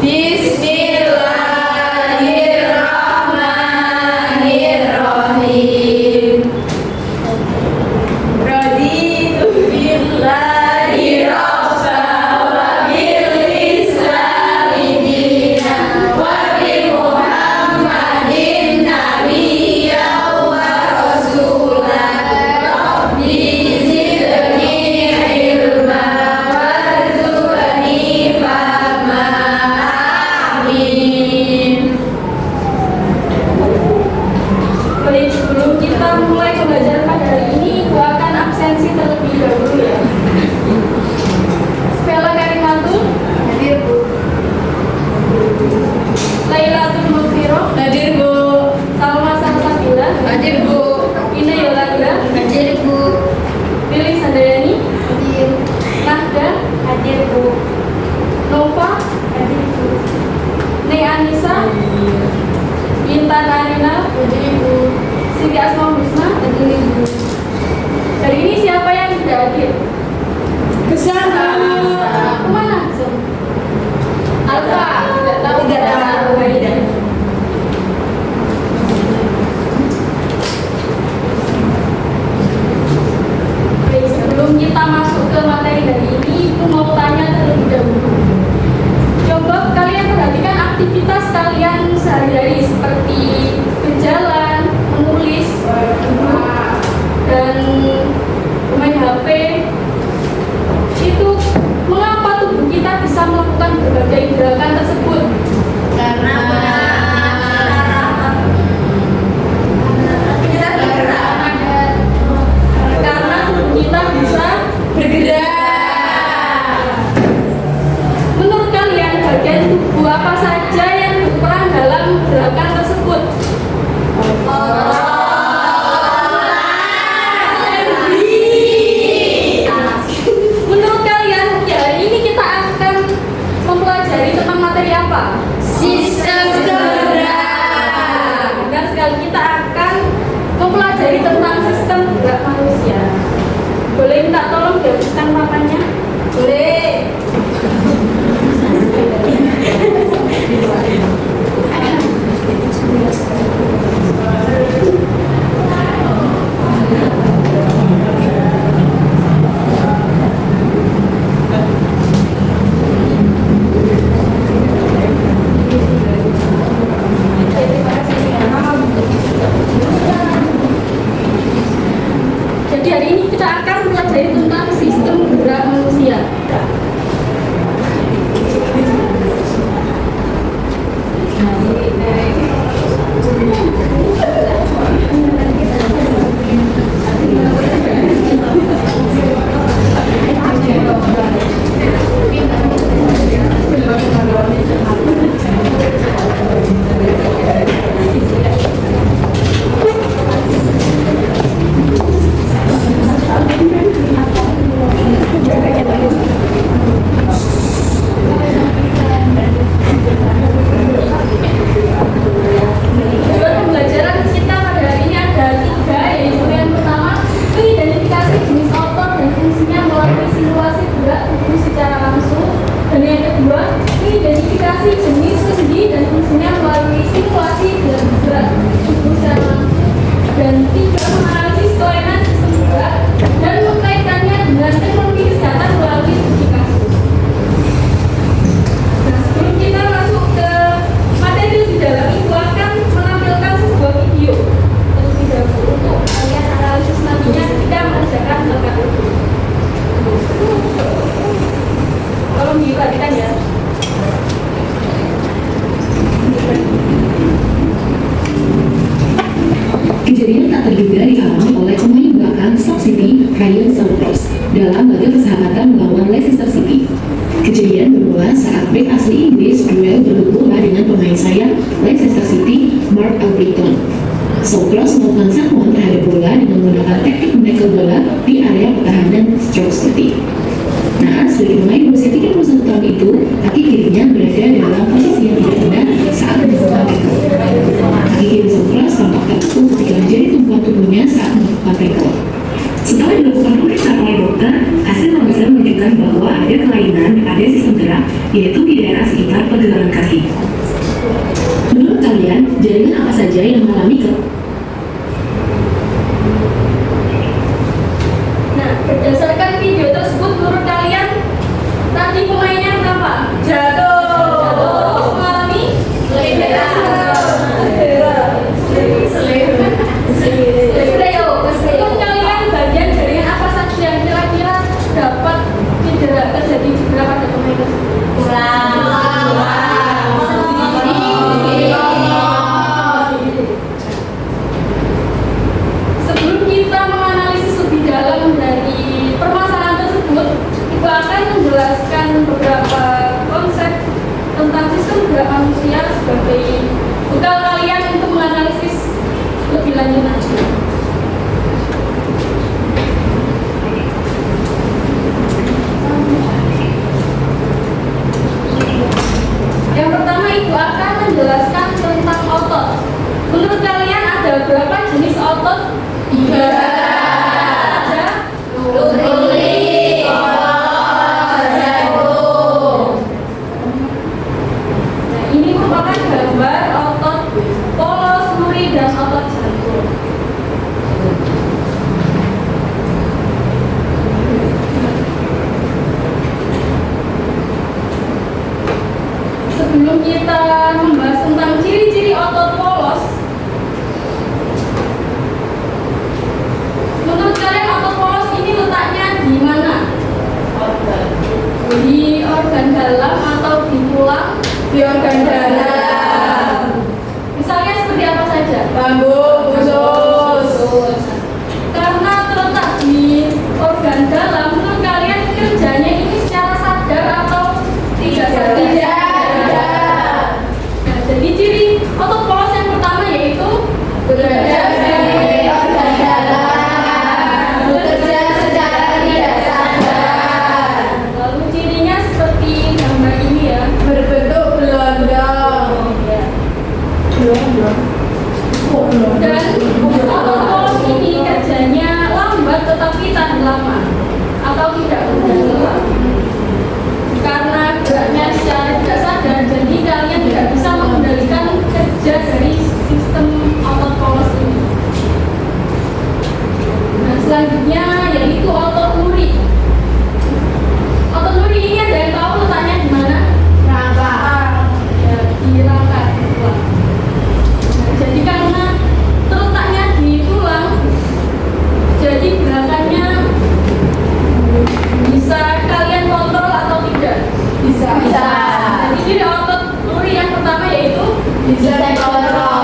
Bismillahirrahmanirrahim. Raditu billahi rabba wa bil islami dinan wa bi Muhammadin nabiyya wa rasulah. Rabbi zidni ilma warzuqni fahma. Amin. Baik, sebelum kita mulai pembelajaran pada hari ini, gua akan absensi terlebih dahulu ya. Spela Karimatul hadir Bu. Lailatul Mufiro hadir Bu. Salma Salsabila hadir Bu. Ina Yolanda hadir Bu. Lili Sandayani hadir. Nahda hadir Bu. Nova hadir Bu. Nei Anissa Intan Arina hadir Bu. Siti Asma Husna hadir Bu. Hari ini siapa yang tidak hadir? Kesana. Kemana? Alfa. Tidak tahu. Tidak. Baik, sebelum kita masuk ke materi hari ini, aku mau tanya terlebih dahulu. Coba kalian perhatikan aktivitas kalian sehari-hari seperti berjalan, menulis, duduk, dan main HP. Itu mengapa tubuh kita bisa melakukan berbagai gerakan tersebut? Karena tubuh kita bisa bergerak. Menurut kalian, bagian tubuh apa saja yang berperan dalam gerakan tersebut? Menurut kalian, ya hari ini kita akan mempelajari tentang materi apa? Sistem gerak. Dan sekali kita akan mempelajari tentang sistem gerak manusia. Boleh minta tolong dihapuskan papannya? Boleh. Jadi hari ini kita akan mempelajari tentang sistem gerak manusia. Tujuan pembelajaran kita pada hari ini ada 3, yaitu yang pertama, mengidentifikasi jenis otot dan fungsinya melalui simulasi gerak tubuh secara langsung. Dan yang kedua, mengidentifikasi jenis sendi dan fungsinya melalui simulasi gerak tubuh secara langsung. Dan 3, menganalisis kelainan sistem gerak dan mengkaitkannya dengan teknologi kesehatan melalui studi kasus. Nah, sebelum kita masuk ke materi lebih dalam, Ibu akan menampilkan sebuah video terlebih dahulu untuk kalian analisis nantinya ketika mengerjakan gerakan itu. Tolong diperhatikan ya. Kejadian tak terduga dialami oleh pemain belakang Stoke City, Ryan Saunders, dalam laga persahabatan melawan Leicester City. Kejadian bermula saat bek asli Inggris duel beradu bola dengan pemain sayap Leicester City, Mark Albrighton. Saunders melakukan sapuan terhadap bola dengan menggunakan teknik menekel bola di area pertahanan Stoke City. Nah, sebagai pemain berusia 31 tahun itu, kaki kirinya berada dalam posisi yang tidak benar saat melakukan tackle. Kaki kiri Saunders tampak tertekuk ketika menjadi tumpuan tubuhnya saat melakukan tackle. Setelah dilakukan pemeriksaan oleh dokter, hasil pemeriksaan menunjukkan bahwa ada kelainan pada sistem gerak, yaitu di daerah area sekitar pergelangan kaki. Menurut kalian, jaringan apa saja yang mengalami Nah, berdasarkan video tersebut, menurut kalian tadi pemainnya apa? Jatuh. Mengalami menurut kalian bagian jaringan apa saja yang kira-kira dapat terjadi cedera pada pemain tersebut? Sebelum kita menganalisis lebih dalam dari permasalahan tersebut, Ibu akan menjelaskan beberapa konsep tentang sistem gerak manusia sebagai bekal kalian untuk menganalisis lebih lanjut nanti. Yang pertama, Ibu akan menjelaskan tentang otot. Menurut kalian ada berapa jenis otot? Ada Nah, ini merupakan gambar otot polos, luri, dan otot jantung. Sebelum kita membahas tentang ciri-ciri otot polos, menurut kalian otot polos ini letaknya di mana? Di organ dalam atau di tulang? Di organ dalam. Misalnya seperti apa saja? Lambung, usus. Karena terletak di organ dalam, menurut kalian kerjanya ini secara sadar atau tidak sadar? Nah, jadi ciri otot polos yang pertama yaitu bekerja di organ dalam, bekerja secara tidak sadar. Lalu cirinya seperti gambar ini ya, berbentuk gelondong. Dan otot polos ini kerjanya lambat tetapi tahan lama atau tidak bergerak. Karena geraknya secara tidak sadar, jadi kalian tidak bisa mengendalikan kerja dari sistem otot polos ini. Nah, selanjutnya yaitu otot luri. Otot luri ini ada yang tahu letaknya di mana? Rangka. Ya, di rangka tulang. Nah, jadi karena terletaknya di tulang, jadi gerakannya bisa kalian kontrol atau tidak? Bisa. Jadi ciri otot luri yang pertama yaitu bisa dikontrol.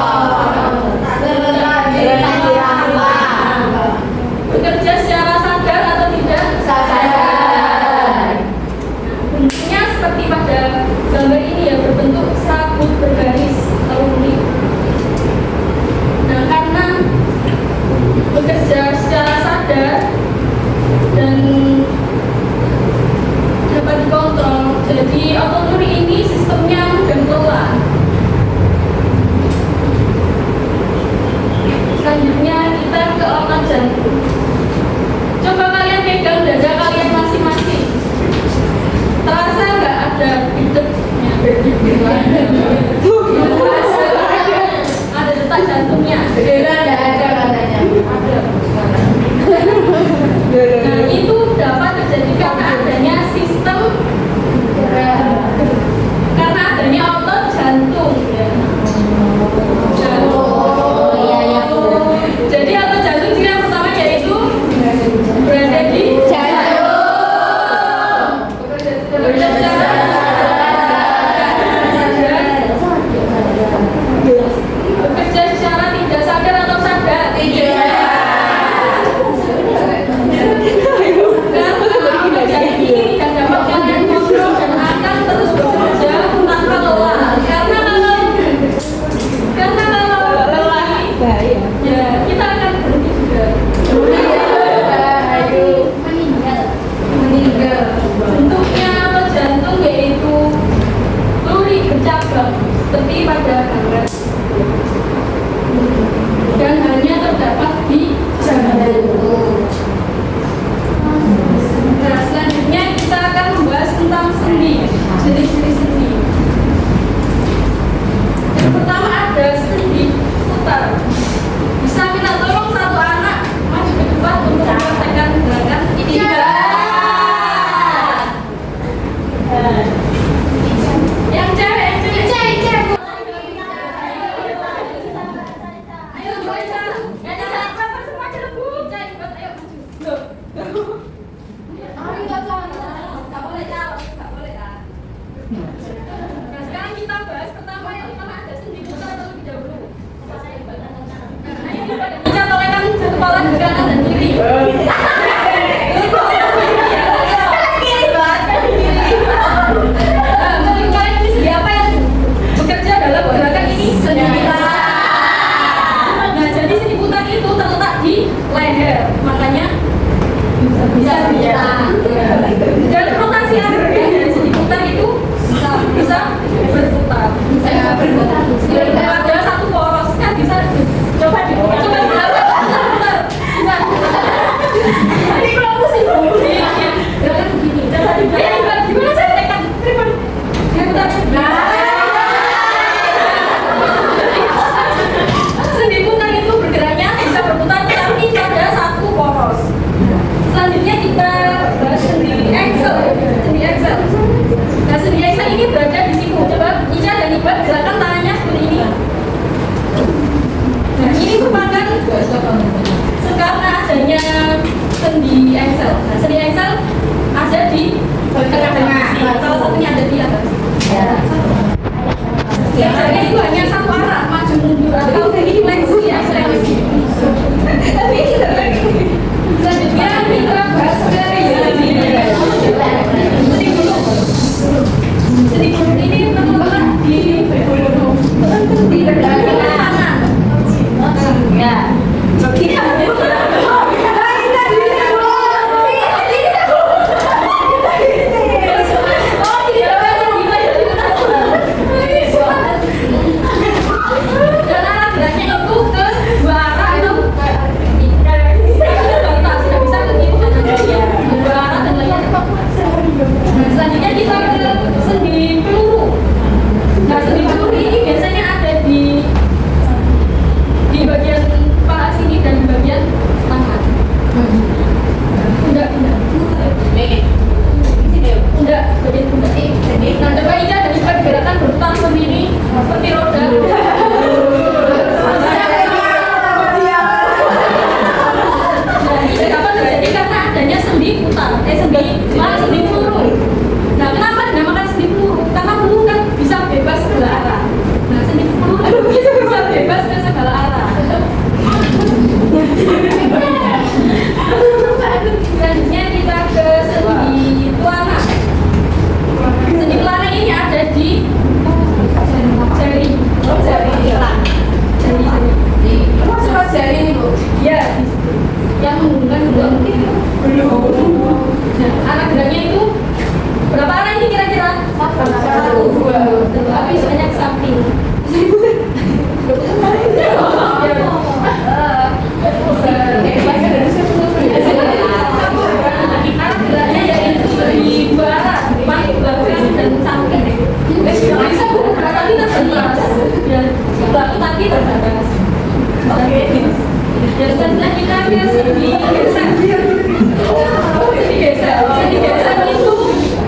Bekerja secara sadar atau tidak? Sadar. Bentuknya seperti pada gambar ini ya, berbentuk sabut bergaris atau luri. Nah, karena bekerja secara sadar dan dapat dikontrol, jadi otot luri ini sistemnya mudah pelan. Selanjutnya kita ke otot jantung. Coba kalian pegang dada kalian masing-masing. Terasa nggak ada detaknya? Ada detak jantungnya. Nggak ada katanya. Ada. Nah, itu dapat terjadi karena adanya sistem karena adanya otot jantung ya. Jadi otot jantung ciri yang pertama yaitu berada di jantung. Bekerja secara tidak sadar atau sadar? Tidak. Mari kita bahas pertama yang mana ada sendi putar terlebih dahulu. Kita tolakkan kepala ke kanan dan kiri. Kalian ini sendi apa yang bekerja dalam gerakan ini? Sendi putar. Nah, jadi sendi putar itu terletak di leher, makanya bisa berputar. Dan rotasi arah dari sendi putar itu bisa berputar. Ada satu poros kan bisa coba dibuka. Ini kalau pusing gerakan begini. Gimana saya tekan? Berputar. Sendi putar itu bergeraknya bisa berputar tapi pada satu poros. Selanjutnya kita bahas sendi Excel. Nah, sendi Excel ini berada di situ. Coba Ica dan Iqbal gerakan tangannya seperti ini. Nah, ini merupakan karena adanya sendi Excel. Nah, sendi Excel ada di tengah-tengah. Salah satunya ada di atas. Biasanya itu hanya satu arah, maju mundur atau fleksi ya. Selanjutnya kita bahas sendi mulut ini terletak di belakang tangan. Ya. Dan arah geraknya itu ke dua arah atau tidak bisa ke kiri kanan ya. Dua arah dan lainnya. Selanjutnya kita ke sendi peluru. Nah, sendi peluru ini biasanya ada di bagian paha sini dan di bagian tangan. Enggak, bagian pundak. Nah, coba Ica dan Iqbal gerakan berputar seperti ini, seperti roda. Nah, ini kenapa terjadi? Karena adanya sendi putar, sendi peluru. Nah, kenapa dinamakan sendi peluru? Karena peluru kan bisa bebas segala arah. Nah, sendi peluru bisa bebas ke segala arah. Selanjutnya kita ke sendi pelana. Sendi pelana ini ada di jari. Jari ini Bu. Ya, yang menghubungkan belum. Nah, arah geraknya itu berapa arah ini kira-kira? Satu, dua, tapi banyak samping. Arah geraknya yaitu di dua arah, depan, belakang, dan samping. Bisa bukan kaki terbatas, belakang kaki terbatas. Dan selanjutnya kita ke sendi geser. Sendi geser itu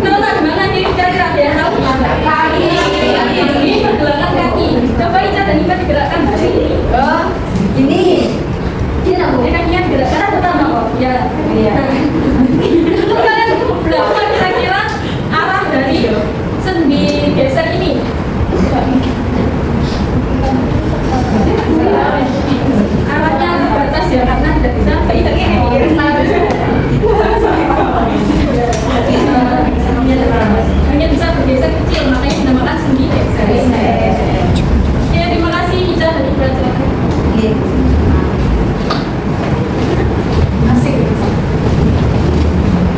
terletak di mana nih kira-kira ya? Tahu? Kaki. Di pergelangan kaki. Coba Ica dan Iqbal digerakkan dari ini. Ini. Ini kakinya digerakkan pertama kok. Ya. Kalian berapa kira-kira arah dari sendi geser ini? Arahnya terbatas ya karena tidak bisa hanya bisa bergeser kecil, makanya dinamakan sendi geser. Ya, terima kasih Ica dan Iqbal.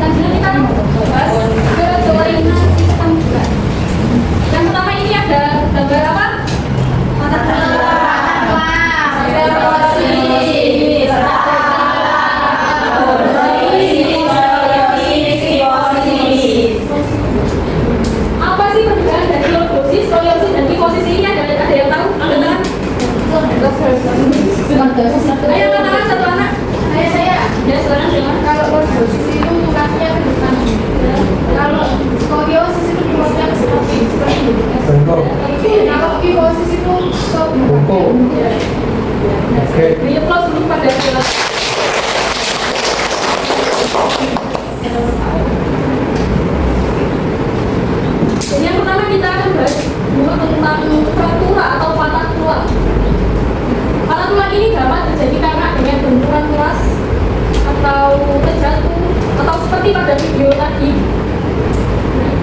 Selanjutnya kita bahas ke kelainan sistem gerak. Yang pertama ini ada gambar apa? Mata apa sih perbedaan dari lordosis, skoliosis, dan kifosis ini? Ada yang tahu? Ada ayo katakan satu anak. Saya. Ya, seorang dengar. Kalau lordosis itu kakinya ke depan. Kalau skoliosis itu kifosia ke samping seperti itu. Kalau kifosis itu ke bungkuk. Oke. Beri aplaus dulu pada kelas. Jadi yang pertama kita akan bahas buku tentang fraktura atau patah tulang. Patah tulang ini dapat terjadi karena adanya benturan keras atau terjatuh atau seperti pada video tadi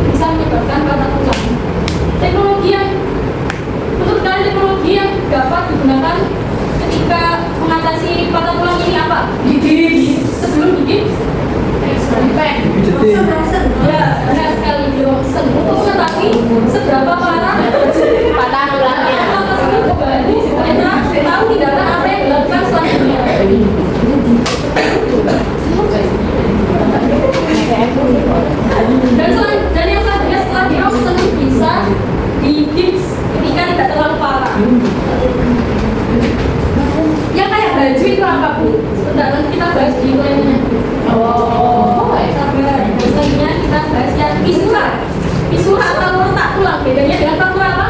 bisa menyebabkan patah tulang. Teknologi yang menurut kalian teknologi yang dapat digunakan ketika mengatasi patah tulang ini apa? Gips. Sebelum gips, ya benar sekali Johnson. Untuk mengetahui seberapa parah patah tulangnya, kita tahu tindakan apa yang dilakukan selanjutnya. Dan yang selanjutnya setelah di Johnson bisa di gips ketika tidak terlalu parah. Yang kayak baju itu apa Bu? Sebentar nanti kita bahas di lainnya. Sabar. Biasanya kita bahas yang fisura. Fisura atau retak tulang. Bedanya dengan fraktur apa?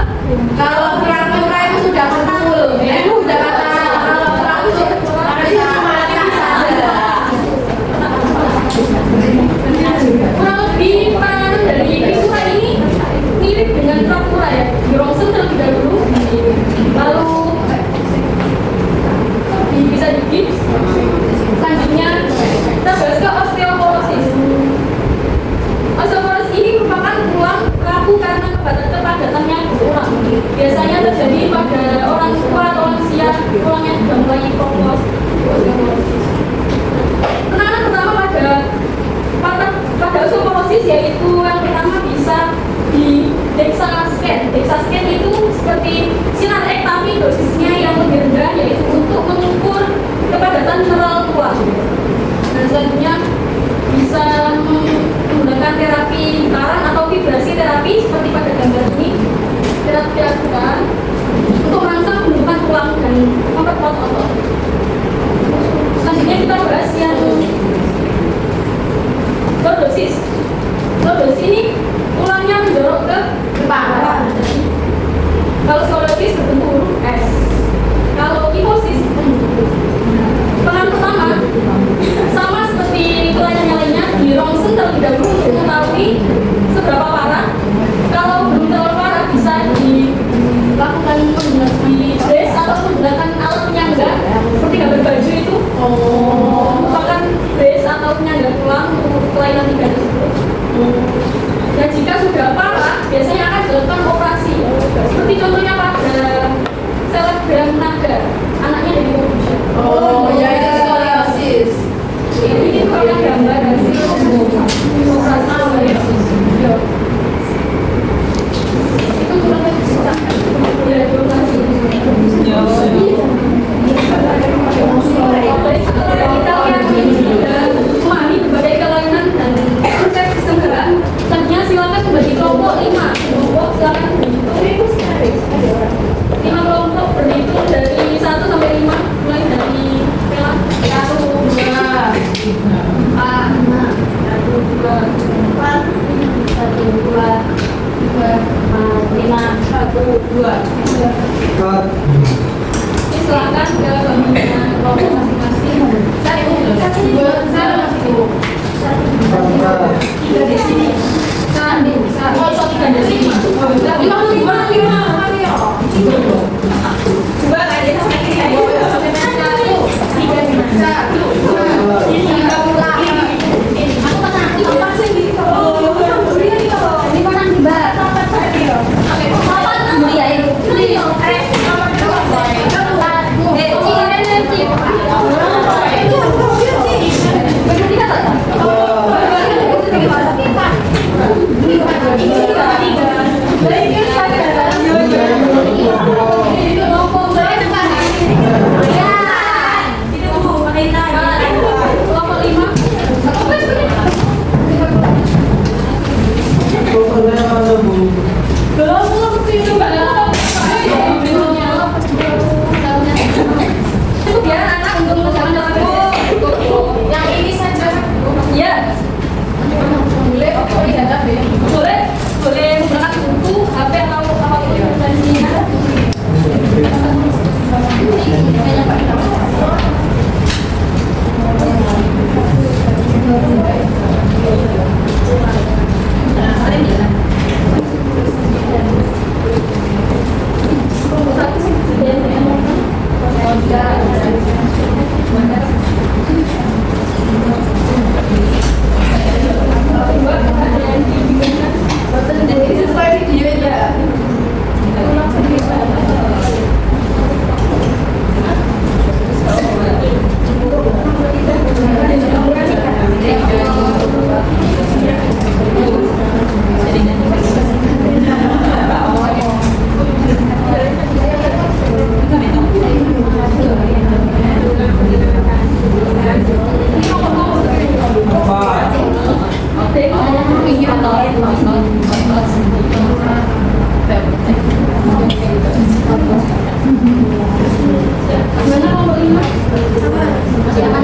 Kalau fraktura itu sudah betul, itu sudah kata kalau fraktur itu cuma saja. Kurang lebih penanganan dari fisura ini mirip dengan fraktura ya. Johnson terlebih dahulu, lalu bisa di gips. Selanjutnya kita bahas ke osteoporosis. Osteoporosis ini merupakan tulang rapuh karena kepadatannya tulang. Biasanya terjadi pada orang tua atau lansia, tulangnya sudah mulai koplos. Penanganan pertama pada osteoporosis yaitu yang pertama bisa di DEXA scan. DEXA scan itu seperti sinar X tapi dosisnya yang lebih rendah, yaitu untuk mengukur kepadatan mineral tulang. Dan selanjutnya bisa menggunakan terapi getaran atau vibrasi terapi seperti pada gambar ini. Terapi dilakukan untuk merangsang pembentukan tulang dan memperkuat otot. Selanjutnya kita bahas yang lordosis. Lordosis ini tulangnya mendorong ke depan. Kalau skolosis berbentuk huruf S. Kalau kifosis peran pertama sama seperti kelainan lainnya di rongsen terlebih dahulu untuk mengetahui seberapa parah. Kalau belum terlalu parah bisa dilakukan di brace atau menggunakan alat penyangga seperti gambar baju itu. Merupakan brace atau penyangga tulang untuk kelainan tiga tersebut. Dan jika sudah parah, biasanya akan dilakukan operasi. Seperti contohnya pada selebgram naga, anaknya dari Indonesia. Ya itu skoliosis. Ini merupakan gambar dari operasi. Itu kurang lebih susah. Ya, operasi. Kita yang memahami berbagai kelainan dan konsep sistem gerak. Selanjutnya silakan membagi kelompok 5. Kelompok silakan berhitung 5 kelompok berhitung dari 1 sampai 5, mulai dari Bella. 1, 2, 4, 5, 1, 2, 4, 1, 2, 3, 5, 1, 2. Ini silakan ke bagian kelompok masing-masing. Satu di sini. Satu di sini. Dua aja sampai kiri aja. Gimana kelompok 5? Masih akan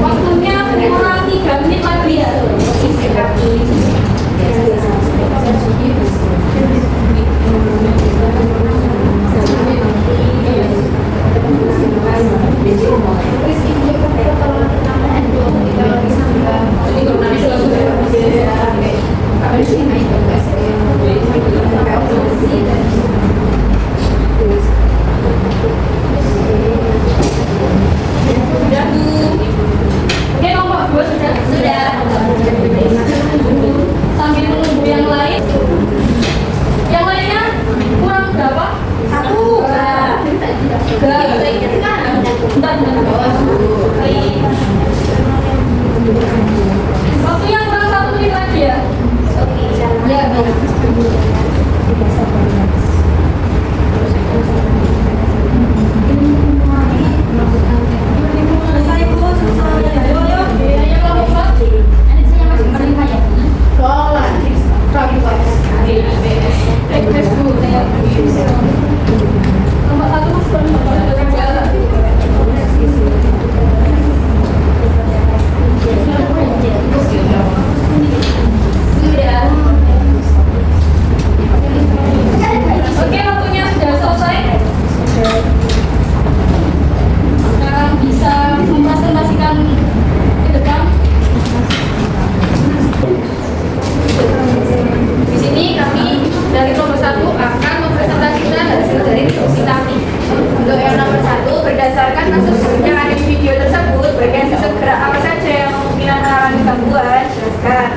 waktunya kurang 3 menit lagi ya. Oke, kelompok 2 sudah. Sambil menunggu yang lain. Yang lainnya kurang berapa? 1. Bentar. Waktunya kurang 1 menit lagi ya. Ya, nomor 1 mas Oke, waktunya sudah selesai. Sekarang bisa mempresentasikan ke depan. Di sini kami dari nomor 1 akan mempresentasikan hasil dari diskusi kami. Untuk yang nomor 1, berdasarkan kasus yang ada di video tersebut, bagian sudut gerak apa saja yang kemungkinan mengalami gangguan? Jelaskan.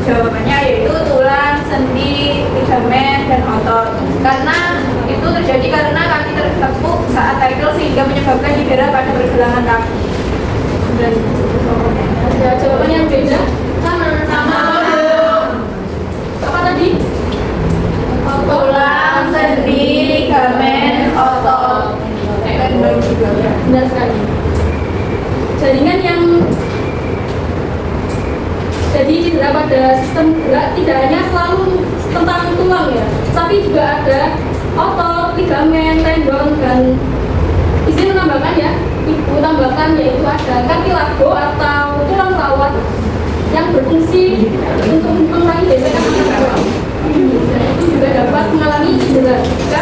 Jawabannya yaitu tulang, sendi, ligamen, dan otot. Karena itu terjadi karena kaki tertepuk saat tackle sehingga menyebabkan cedera pada pergelangan kaki. Dan Ada jawaban yang beda? sama. Apa tadi? Tulang, sendi, ligamen, otot. Benar sekali. Jaringan yang jadi cedera pada sistem gerak tidak hanya selalu tentang tulang ya, tapi juga ada otot, ligamen, tendon, dan izin menambahkan ya, ibu tambahkan yaitu ada kartilago atau tulang rawan yang berfungsi untuk mengurangi gesekan antar tulang. Dan itu juga dapat mengalami cedera jika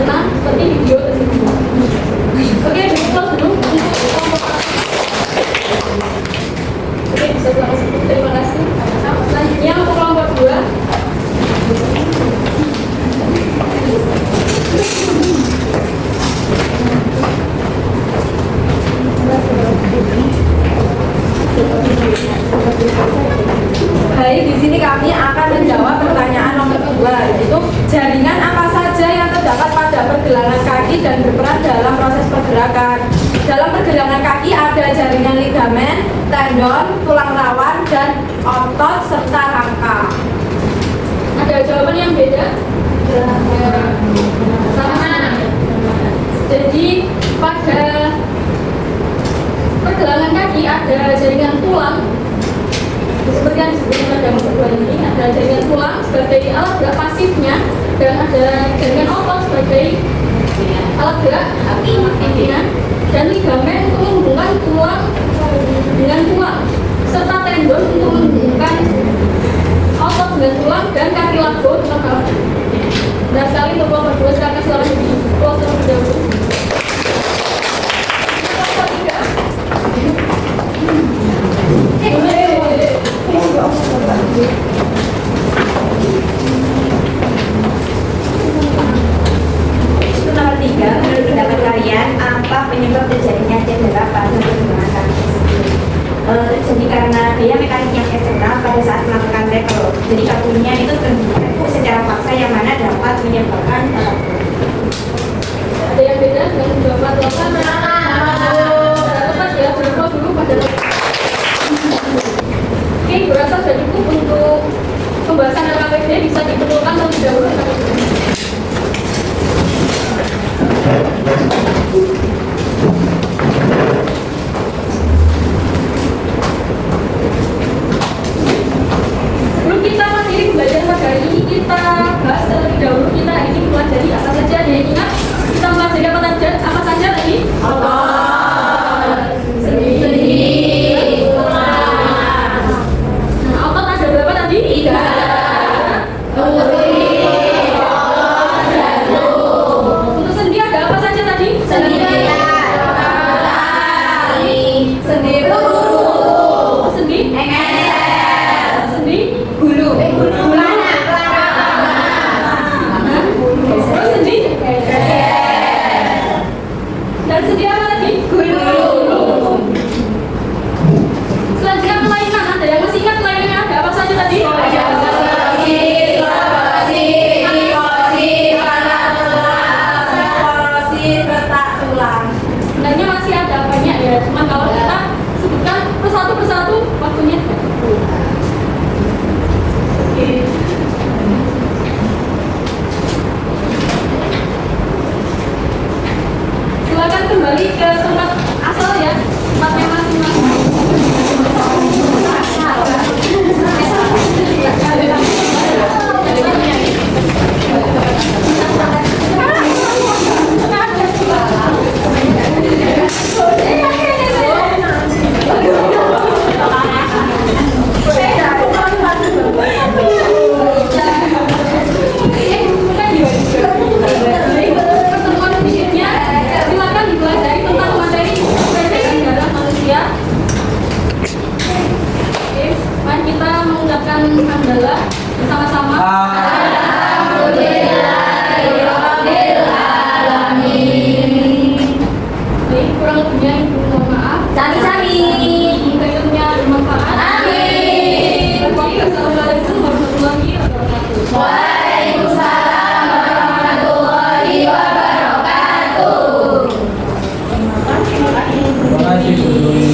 tenang seperti video tersebut. Oke, jadi close dulu untuk kelompok. Oke, bisa langsung. Terima kasih. Selanjutnya untuk kelompok 2. Baik, di sini kami akan menjawab pertanyaan nomor 2, yaitu jaringan apa saja yang terdapat pada pergelangan kaki dan berperan dalam proses pergerakan. Dalam pergelangan kaki ada jaringan ligamen, tendon, tulang rawan, dan otot serta rangka. Ada jawaban yang beda? Sama. Jadi pada pergelangan kaki ada jaringan tulang. Seperti yang disebutkan pada nomor 2 ini, ada jaringan tulang sebagai alat gerak pasifnya dan ada jaringan otot sebagai alat gerak aktifnya, dan ligamen untuk menghubungkan tulang dan kaki lagu tetap kalah. Dan sekali untuk kelompok 2 silakan suara di kelompok terlebih dahulu. Kelompok 3. Itu nomor 3, menurut pendapat kalian apa penyebab terjadinya cedera pada perkembangan kaki tersebut? Jadi karena dia mekanik yang eksternal pada saat melakukan tackle. Jadi kakinya itu terbentuk secara paksa yang mana dapat menyebabkan Ada yang beda dengan beberapa telepon? Tepat ya, berapa dulu pada Oke, berasa sudah cukup untuk pembahasan LKPD bisa dibetulkan terlebih dahulu. Sebelum kita mengakhiri pembelajaran pada hari ini, kita bahas terlebih dahulu. Kita hari ini mempelajari apa saja. Dan ingat, kita mempelajari apa saja tadi? Seni. Nah, otot ada berapa tadi? 3. Untuk sendi ada apa saja tadi? Sendi peluru. Sendi bulu. Terus sendi dan sendi apa lagi? Gulu. Selanjutnya kelainan, ada yang masih ingat kelainannya ada apa saja tadi? Sebenarnya masih ada banyak ya, cuma kalau kita sebutkan persatu waktunya tidak cukup. Oke. Silakan kembali ke tempat asal ya, tempatnya masing-masing. Pertemuan berikutnya, silakan dipelajari tentang materi perbedaan darah manusia. Oke, mari kita mengucapkan hamdalah bersama-sama. Baik, kurang lebihnya ibu mohon maaf. Semoga ilmunya bermanfaat. Wassalamualaikum warahmatullahi wabarakatuh. Terima kasih.